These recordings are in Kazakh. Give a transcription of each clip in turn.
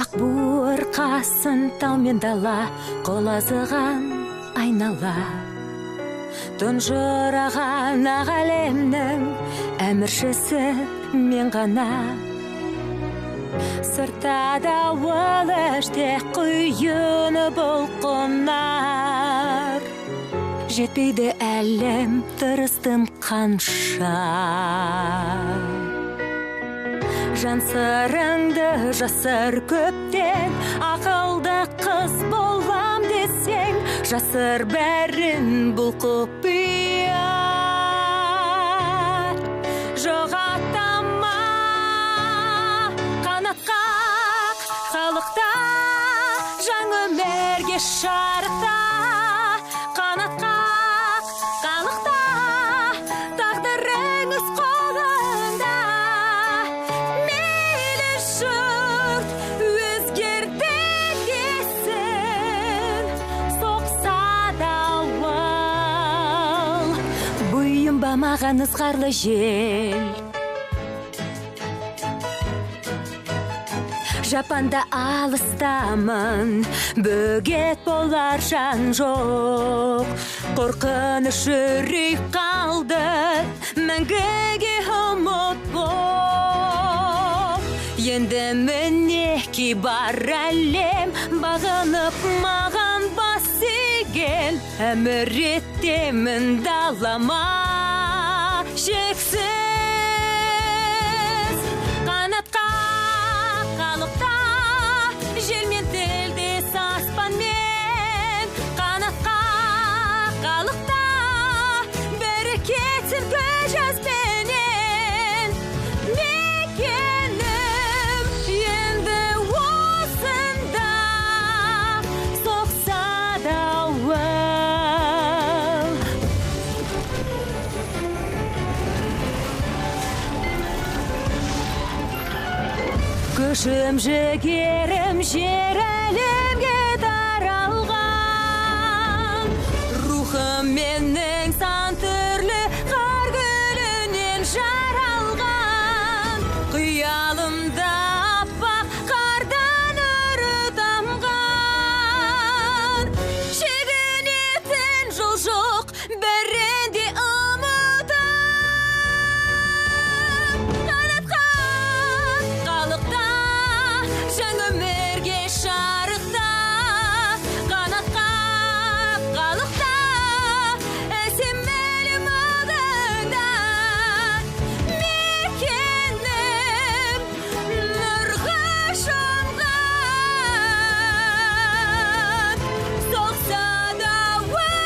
ақ буырқасын тау мен дала, қолазыған айнала. Тұнжыраған ақ әлемнің әміршісі мен ғана. Сыртада уылыште құйыны бұлқынар. Жетпейді әлем, тырыстым қанша. Жан сырыңды жасыр көптен, ақылды қыз болам десең, жасыр бәрін бұл құпия. Жоғалтама қанатқа халықта, жаң өмірге шарықта. Қанатқа халықта, тағдырыңыз қолында. Мейлі жұрт өзгерді десін, соқса да уал. Бұйым ба маған ызғарлы жел, жапанда алыстамын, бөгет болар жан жоқ. Қорқыныш үрей қалды, мәңгіге ұмыт боп. Енді мінеки бар әлем, бағынып маған бас иген. Әмір етемін далама шексіз. Қанатқа қалықта, желмен тілдес аспанмен. Қанатқа қалықта, бірі кетсін көжаспенен. Мекенім енді осында, соқса да уал. Күшім жігерім жер әлемге таралған. Рухым менің сан түрлі қар гүлінен жаралған. Қиялымда аппақ қардан үрі тамған. Шегінетін жол жоқ, бәрінде ұмытым. Қанатқа қалықта, жаң өмірге шарықта. Қанатқа қалықта, әсем әлем алдыңда. Мекенім нұрға шомған, соқса да уал.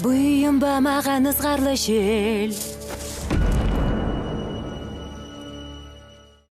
Бұйым ба маған ызғарлы жел,